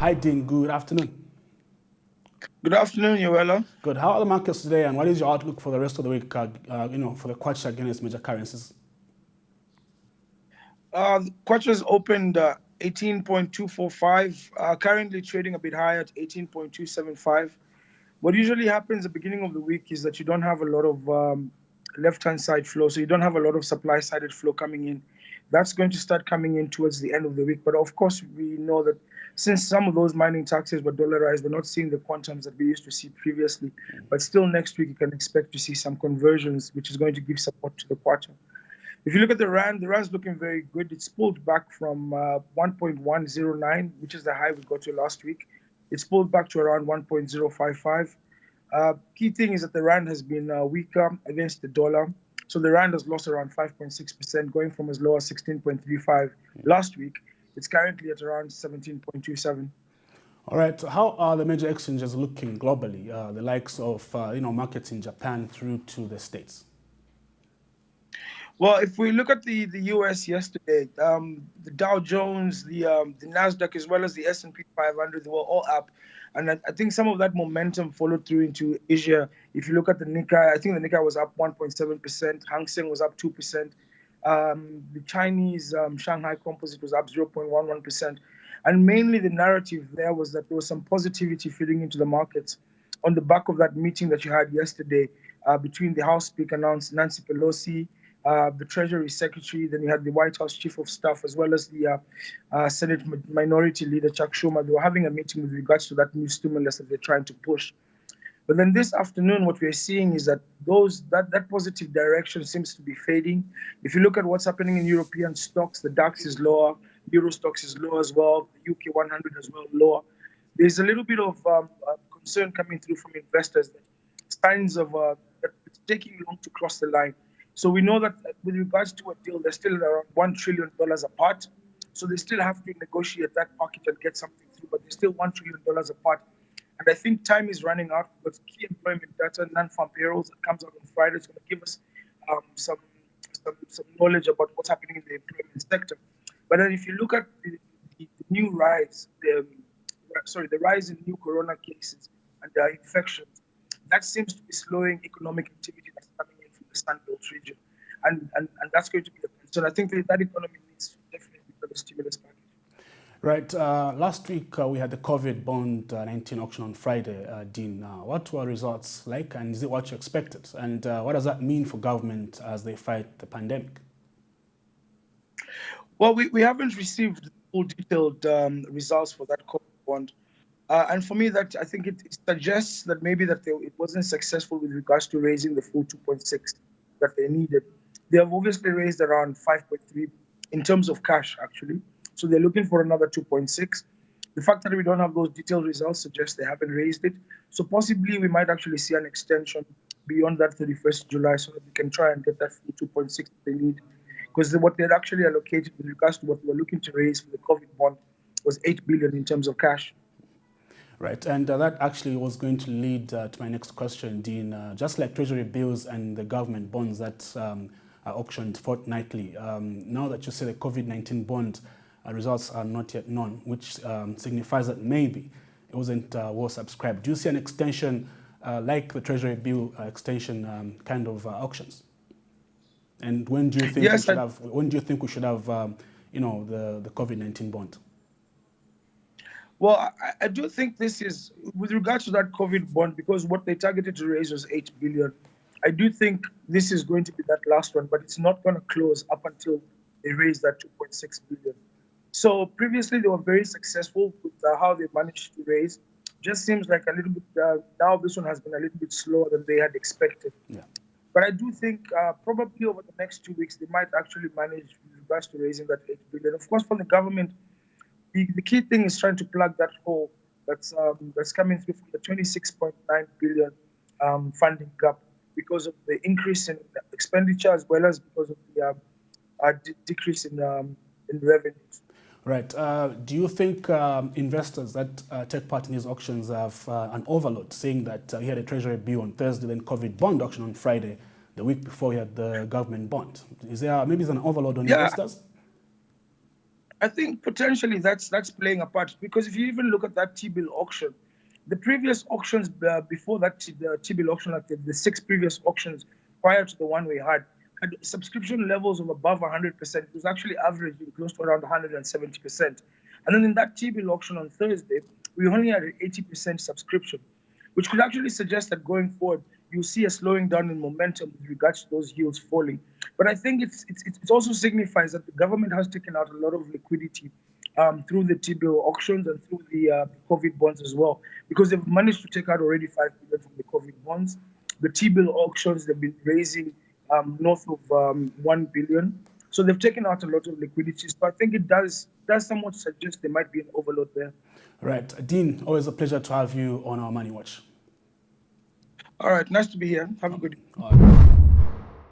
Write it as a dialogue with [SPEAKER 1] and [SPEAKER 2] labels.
[SPEAKER 1] Hi, Dean. Good afternoon.
[SPEAKER 2] Good afternoon, Yoella.
[SPEAKER 1] Good. How are the markets today, and what is your outlook for the rest of the week? For the kwacha against major currencies.
[SPEAKER 2] The Quattro's opened 18.245, currently trading a bit higher at 18.275. What usually happens at the beginning of the week is that you don't have a lot of left-hand side flow, so you don't have a lot of supply-sided flow coming in. That's going to start coming in towards the end of the week. But of course, we know that since some of those mining taxes were dollarized, we're not seeing the quantums that we used to see previously. But still, next week, you can expect to see some conversions, which is going to give support to the Quattro. If you look at the rand's looking very good. It's pulled back from 1.109, which is the high we got to last week. It's pulled back to around 1.055. Key thing is that the rand has been weaker against the dollar. So the rand has lost around 5.6%, going from as low as 16.35 last week. It's currently at around 17.27.
[SPEAKER 1] All right. How are the major exchanges looking globally? The likes of markets in Japan through to the States.
[SPEAKER 2] Well, if we look at the U.S. yesterday, the Dow Jones, the Nasdaq, as well as the S&P 500, they were all up, and I think some of that momentum followed through into Asia. If you look at the Nikkei, I think the Nikkei was up 1.7%, Hang Seng was up 2%, the Chinese Shanghai Composite was up 0.11%, and mainly the narrative there was that there was some positivity feeding into the markets on the back of that meeting that you had yesterday between the House Speaker Nancy Pelosi, the Treasury Secretary, then you had the White House Chief of Staff, as well as the Senate Minority Leader Chuck Schumer. They were having a meeting with regards to that new stimulus that they're trying to push. But then this afternoon, what we're seeing is that that positive direction seems to be fading. If you look at what's happening in European stocks, the DAX is lower, Euro stocks is low as well, the UK 100 as well lower. There's a little bit of concern coming through from investors, that signs of that it's taking long to cross the line. So we know that with regards to a deal, they're still around $1 trillion apart. So they still have to negotiate that package and get something through, but they're still $1 trillion apart. And I think time is running out because key employment data, non-farm payrolls that comes out on Friday is going to give us some knowledge about what's happening in the employment sector. But then if you look at the new rise, the rise in new corona cases and infections, that seems to be slowing economic activity that's coming in from the Sunbelt region. And that's going to be a concern. I think that economy needs definitely a stimulus package.
[SPEAKER 1] Right. Last week, we had the COVID bond 19 auction on Friday, Dean. What were results like, and is it what you expected? And what does that mean for government as they fight the pandemic?
[SPEAKER 2] Well, we haven't received full detailed results for that COVID bond. And for me, that I think it suggests that maybe that it wasn't successful with regards to raising the full 2.6 that they needed. They have obviously raised around 5.3 in terms of cash, actually. So they're looking for another 2.6. The fact that we don't have those detailed results suggests they haven't raised it. So possibly we might actually see an extension beyond that 31st July so that we can try and get that full 2.6 they need. Because what they're actually allocated with regards to what we're looking to raise for the COVID bond was 8 billion in terms of cash.
[SPEAKER 1] Right, and that actually was going to lead to my next question, Dean. Just like Treasury bills and the government bonds that are auctioned fortnightly, now that you say the COVID-19 bond results are not yet known, which signifies that maybe it wasn't well subscribed. Do you see an extension like the Treasury bill extension kind of auctions? And when do you think we should have? When do you think we should have, the COVID-19 bond?
[SPEAKER 2] Well, I do think this is, with regards to that COVID bond, because what they targeted to raise was 8 billion. I do think this is going to be that last one, but it's not going to close up until they raise that 2.6 billion. So previously they were very successful with how they managed to raise. Just seems like a little bit, now this one has been a little bit slower than they had expected.
[SPEAKER 1] Yeah.
[SPEAKER 2] But I do think probably over the next 2 weeks, they might actually manage with regards to raising that 8 billion. Of course, for the government, the key thing is trying to plug that hole that's coming through from the 26.9 billion funding gap because of the increase in expenditure as well as because of the decrease in revenues.
[SPEAKER 1] Right. Do you think investors that take part in these auctions have an overload, saying that he had a Treasury bill on Thursday, then COVID bond auction on Friday, the week before he had the government bond? Is there maybe an overload on investors?
[SPEAKER 2] I think potentially that's playing a part, because if you even look at that T-bill auction, the previous auctions before that the T-bill auction, like the 6 previous auctions prior to the one we had subscription levels of above 100%. It was actually averaging close to around 170%. And then in that T-bill auction on Thursday, we only had an 80% subscription, which could actually suggest that going forward, you'll see a slowing down in momentum with regards to those yields falling. But I think it also signifies that the government has taken out a lot of liquidity through the T-bill auctions and through the COVID bonds as well, because they've managed to take out already 5 billion from the COVID bonds. The T-bill auctions, they've been raising north of 1 billion. So they've taken out a lot of liquidity. So I think it does somewhat suggest there might be an overload there.
[SPEAKER 1] Right. Dean, always a pleasure to have you on our Money Watch.
[SPEAKER 2] All right. Nice to be here. Have a good day.
[SPEAKER 1] All right.